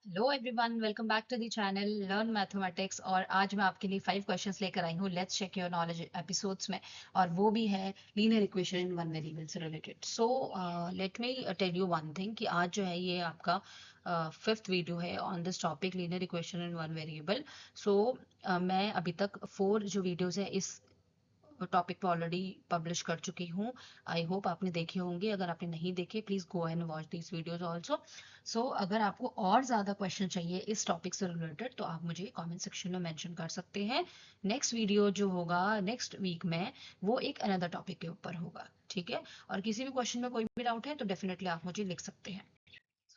Hello everyone, welcome back to the channel learn mathematics. और आज मैं आपके लिए 5 क्वेश्चंस लेकर आई हूँ let's check your knowledge episodes में। और वो भी है linear equation in one variable से रिलेटेड। So let me tell you one thing कि आज जो है ये आपका फिफ्थ वीडियो है on this topic linear equation in one variable. So मैं अभी तक 4 जो वीडियोस है इस टॉपिक पे ऑलरेडी पब्लिश कर चुकी हूँ। आई होप आपने देखे होंगे। अगर आपने नहीं देखे please go and watch these videos also. So अगर आपको और ज्यादा क्वेश्चन चाहिए इस टॉपिक से रिलेटेड तो आप मुझे कमेंट सेक्शन में मेंशन कर सकते हैं। नेक्स्ट वीडियो जो होगा नेक्स्ट वीक में वो एक अनदर टॉपिक के ऊपर होगा, ठीक है। और किसी भी क्वेश्चन में कोई भी डाउट है तो डेफिनेटली आप मुझे लिख सकते हैं।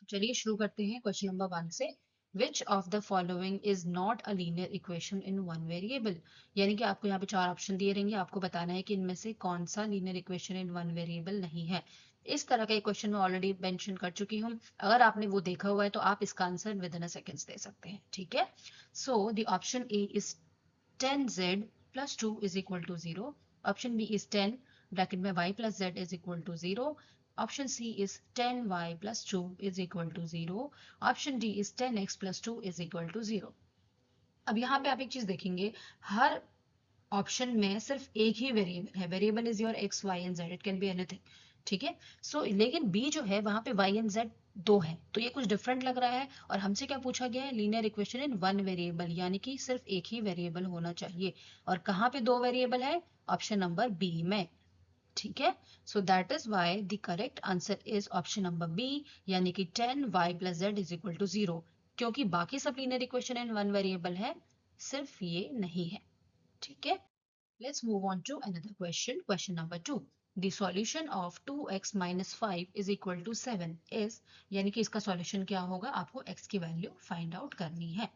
चलिए शुरू करते हैं क्वेश्चन नंबर 1 से। Which of the following is not a linear equation in one variable. यानी कि आपको यहाँ पे 4 ऑप्शन दिए रहेंगे, आपको बताना है कि इनमें से कौन सा linear equation in one variable नहीं है। इस तरह का एक क्वेश्चन मैं ऑलरेडी मेंशन कर चुकी हूँ। अगर आपने वो देखा हुआ है तो आप इसका answer within a seconds दे सकते हैं, ठीक है। So the option A is 10z plus 2 is equal to 0. Option B is 10 bracket में y plus z is equal to 0. Option C is 10y plus 2 is equal to 0. Option D is 10x plus 2 is equal to 0. अब यहाँ पे आप एक चीज देखेंगे, हर option में सिर्फ एक ही वेरिएबल है। Variable is your x y and z, it can be anything, ठीक है। सो लेकिन बी जो है वहां पे वाई एंड जेड दो है, तो ये कुछ डिफरेंट लग रहा है। और हमसे क्या पूछा गया है, linear equation in one variable, यानी कि सिर्फ एक ही वेरिएबल होना चाहिए। और कहाँ पे दो वेरिएबल है, ऑप्शन नंबर बी में, ठीक है। So that is why the correct answer is option number B, यानी कि 10y plus z is equal to 0। क्योंकि बाकी सब linear equation in one variable है, सिर्फ ये नहीं है, ठीक है। Let's move on to another question. Question number 2. The solution of 2x minus 5 is equal to 7 is, यानी कि इसका सॉल्यूशन क्या होगा, आपको x की वैल्यू फाइंड आउट करनी है।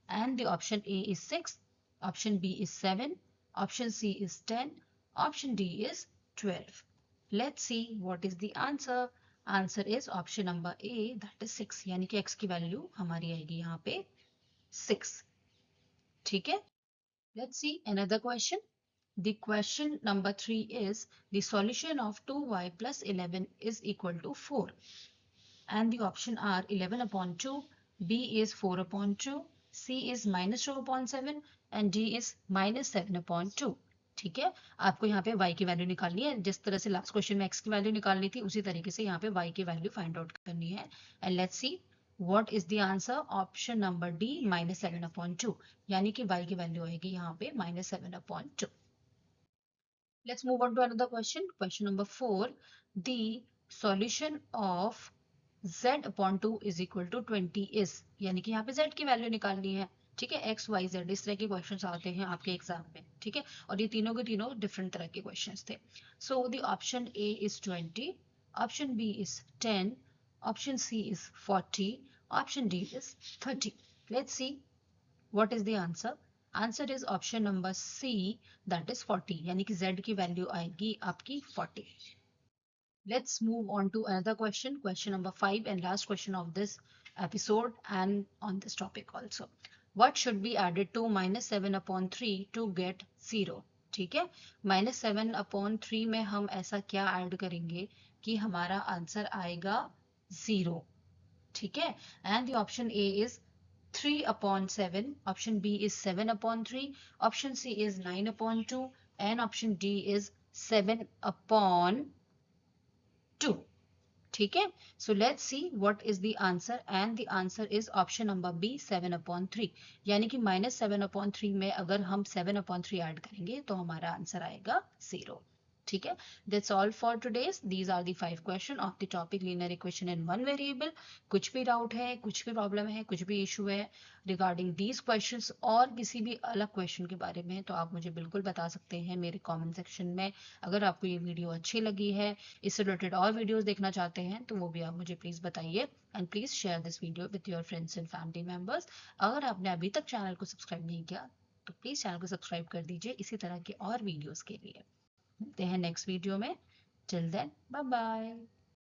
And the option A is 6, option B is 7, option C is 10, option D is 12. Let's see what is the answer. Answer is option number A, that is 6, यानी कि x की value हमारी आएगी यहाँ पे 6, ठीक है। Let's see another question. The question number 3 is the solution of 2y plus 11 is equal to 4. And the option are 11 upon 2, B is 4 upon 2, C is minus 2 upon 7 and D is minus 7 upon 2. ठीक है। आपको यहाँ पे y की value निकालनी है, जिस तरह से लास्ट क्वेश्चन में x की वैल्यू निकालनी थी उसी तरीके से यहाँ पे y की वैल्यू फाइंड आउट करनी है। And let's see what is the answer. Option number D minus 7 upon 2, यानी कि y की वैल्यू आएगी यहाँ पे minus 7 upon 2। Let's move on to another question. Question number 4. The solution of z upon 2 is equal to 20 is, यानी कि यहाँ पे z की वैल्यू निकालनी है, ठीक है। x y z इस तरह के क्वेश्चंस आते हैं आपके एग्जाम में, ठीक है। और ये तीनों के तीनों डिफरेंट तरह के क्वेश्चंस थे। So the option A is 20, option B is 10, option C is 40, option D is 30। Let's see what is the answer. Answer is option number C, that is 40, यानी कि Z की वैल्यू आएगी आपकी 40। Let's move on to another question. Question number 5 and last question of this episode and on this topic also. What should be added to minus 7 upon 3 to get 0? ठीक है। Minus 7 upon 3 में हम ऐसा क्या add करेंगे कि हमारा answer आएगा 0, ठीक है। And the option A is 3 upon 7, option B is 7 upon 3, option C is 9 upon 2 and option D is 7 upon 2, ठीक है। So let's see what is the answer and the answer is option number B 7 upon 3, यानी कि minus 7 upon 3 में अगर हम 7 upon 3 add करेंगे तो हमारा आंसर आएगा 0, ठीक है। That's all for today's. These are the 5 question of the topic linear equation in one variable. कुछ भी डाउट है, कुछ भी प्रॉब्लम है, कुछ भी इशू है रिगार्डिंग these questions और किसी भी अलग क्वेश्चन के बारे में तो आप मुझे बिल्कुल बता सकते हैं मेरे कमेंट सेक्शन में। अगर आपको ये वीडियो अच्छी लगी है, इससे रिलेटेड और वीडियोस देखना चाहते हैं तो वो भी आप मुझे प्लीज बताइए। And please share this video with your friends and family members. अगर आपने अभी तक चैनल को सब्सक्राइब नहीं किया तो प्लीज चैनल को सब्सक्राइब कर दीजिए इसी तरह के और वीडियोस के लिए। मिलते हैं नेक्स्ट वीडियो में। Till then bye bye.